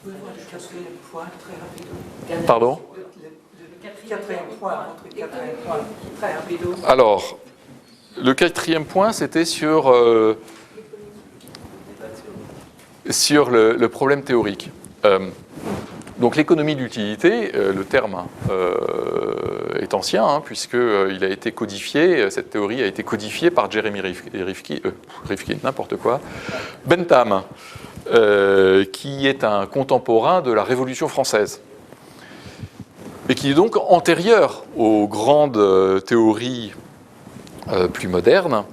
pouvez voir le quatrième point très rapidement. Pardon? Le quatrième point, entre le quatrième point très rapidement. Alors, le quatrième point, c'était sur le problème théorique. Donc l'économie d'utilité, le terme est ancien, puisqu'il a été codifié, cette théorie a été codifiée par Jeremy Rifkin, n'importe quoi, Bentham, qui est un contemporain de la Révolution française, et qui est donc antérieur aux grandes théories plus modernes,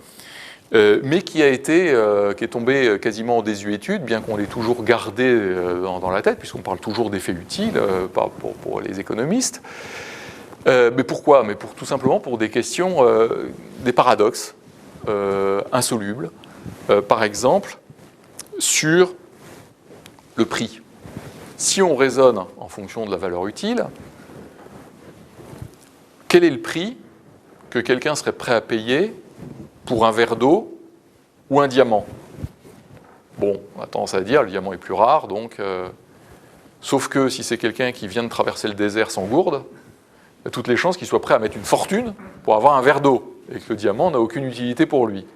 mais qui est tombé quasiment en désuétude, bien qu'on l'ait toujours gardé dans la tête, puisqu'on parle toujours d'effets utiles pour les économistes. Mais pourquoi? Mais tout simplement pour des questions, des paradoxes insolubles. Par exemple, sur le prix. Si on raisonne en fonction de la valeur utile, quel est le prix que quelqu'un serait prêt à payer pour un verre d'eau ou un diamant? Bon, on a tendance à dire le diamant est plus rare, donc... sauf que si c'est quelqu'un qui vient de traverser le désert sans gourde, il y a toutes les chances qu'il soit prêt à mettre une fortune pour avoir un verre d'eau, et que le diamant n'a aucune utilité pour lui.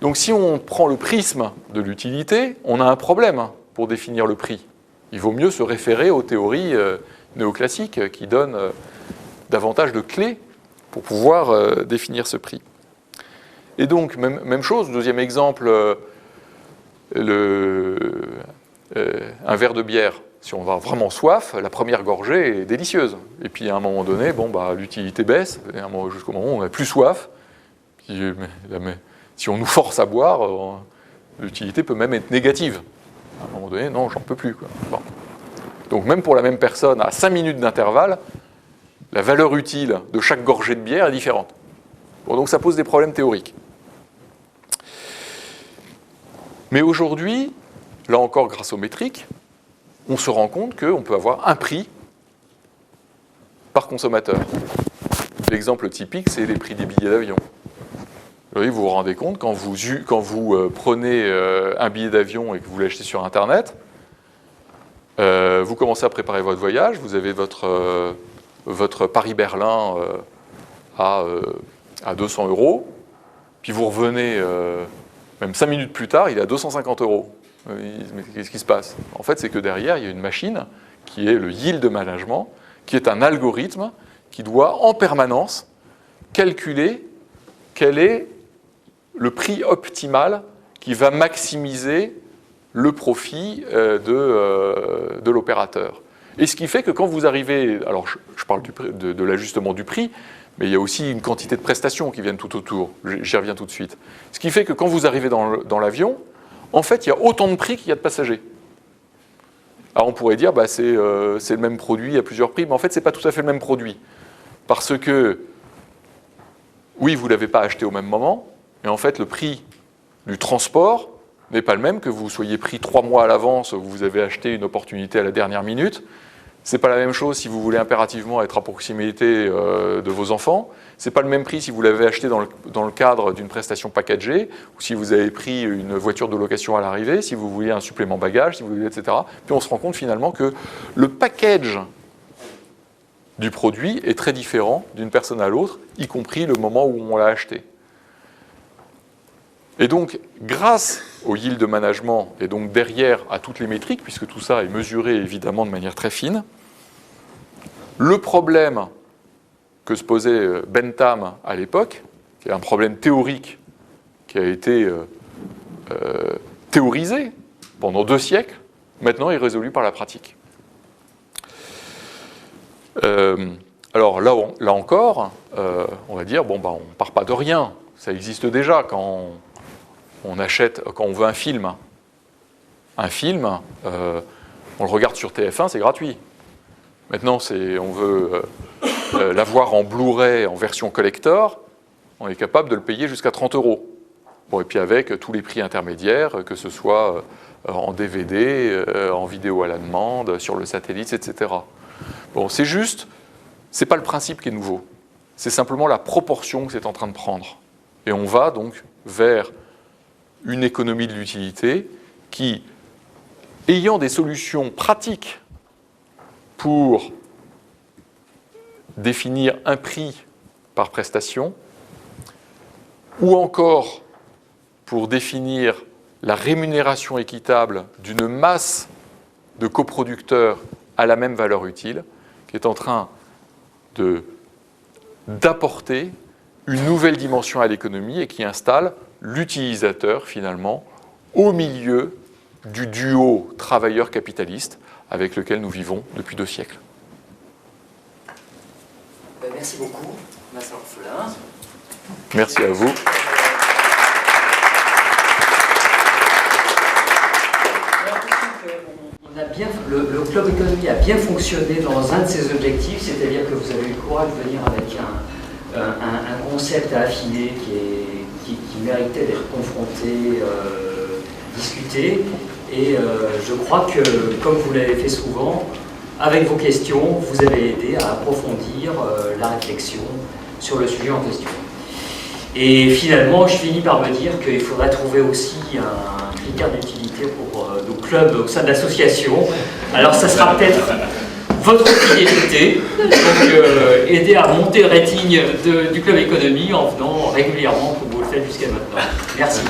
Donc si on prend le prisme de l'utilité, on a un problème pour définir le prix. Il vaut mieux se référer aux théories néoclassiques qui donnent davantage de clés pour pouvoir définir ce prix. Et donc, même chose, deuxième exemple, un verre de bière. Si on va vraiment soif, la première gorgée est délicieuse. Et puis à un moment donné, l'utilité baisse, jusqu'au moment où on n'a plus soif. Si on nous force à boire, l'utilité peut même être négative. À un moment donné, non, j'en peux plus, quoi. Bon. Donc même pour la même personne, à 5 minutes d'intervalle, la valeur utile de chaque gorgée de bière est différente. Bon, donc ça pose des problèmes théoriques. Mais aujourd'hui, là encore grâce aux métriques, on se rend compte qu'on peut avoir un prix par consommateur. L'exemple typique, c'est les prix des billets d'avion. Vous vous rendez compte, quand vous prenez un billet d'avion et que vous l'achetez sur Internet, vous commencez à préparer votre voyage, vous avez votre Paris-Berlin à 200 €, puis vous revenez, même 5 minutes plus tard, il est à 250 €. Mais qu'est-ce qui se passe? En fait, c'est que derrière, il y a une machine qui est le yield management, qui est un algorithme qui doit en permanence calculer quel est le prix optimal qui va maximiser le profit de l'opérateur. Et ce qui fait que quand vous arrivez, alors je parle de l'ajustement du prix, mais il y a aussi une quantité de prestations qui viennent tout autour, j'y reviens tout de suite. Ce qui fait que quand vous arrivez dans l'avion, en fait, il y a autant de prix qu'il y a de passagers. Alors on pourrait dire, c'est le même produit à plusieurs prix, mais en fait, ce n'est pas tout à fait le même produit. Parce que, oui, vous ne l'avez pas acheté au même moment, mais en fait, le prix du transport n'est pas le même que vous soyez pris 3 mois à l'avance, vous avez acheté une opportunité à la dernière minute. Ce n'est pas la même chose si vous voulez impérativement être à proximité de vos enfants. Ce n'est pas le même prix si vous l'avez acheté dans le cadre d'une prestation packagée, ou si vous avez pris une voiture de location à l'arrivée, si vous voulez un supplément bagage, si vous voulez, etc. Puis on se rend compte finalement que le package du produit est très différent d'une personne à l'autre, y compris le moment où on l'a acheté. Et donc, grâce au yield management, et donc derrière à toutes les métriques, puisque tout ça est mesuré évidemment de manière très fine, le problème que se posait Bentham à l'époque, qui est un problème théorique qui a été théorisé pendant 2 siècles, maintenant est résolu par la pratique. Alors là encore, on va dire, on ne part pas de rien, ça existe déjà quand on veut un film. Un film, on le regarde sur TF1, c'est gratuit. Maintenant, on veut l'avoir en Blu-ray, en version collector, on est capable de le payer jusqu'à 30 €. Bon, et puis avec tous les prix intermédiaires, que ce soit en DVD, en vidéo à la demande, sur le satellite, etc. Bon, c'est pas le principe qui est nouveau. C'est simplement la proportion que c'est en train de prendre. Et on va donc vers une économie de l'utilité qui ayant des solutions pratiques pour définir un prix par prestation, ou encore pour définir la rémunération équitable d'une masse de coproducteurs à la même valeur utile, qui est en train d'apporter une nouvelle dimension à l'économie et qui installe l'utilisateur, finalement, au milieu du duo travailleur-capitaliste avec lequel nous vivons depuis 2 siècles. Merci beaucoup, Vincent Orphelin. Merci à vous. Le club économie a bien fonctionné dans un de ses objectifs, c'est-à-dire que vous avez eu le courage de venir avec un concept à affiner qui méritait d'être confronté, discuté. Et je crois que, comme vous l'avez fait souvent, avec vos questions, vous avez aidé à approfondir la réflexion sur le sujet en question. Et finalement, je finis par me dire qu'il faudrait trouver aussi un critère d'utilité pour nos clubs au sein de l'association. Alors ça sera peut-être votre fidélité, donc aider à monter le rating du club économie en venant régulièrement comme vous le faites jusqu'à maintenant. Merci.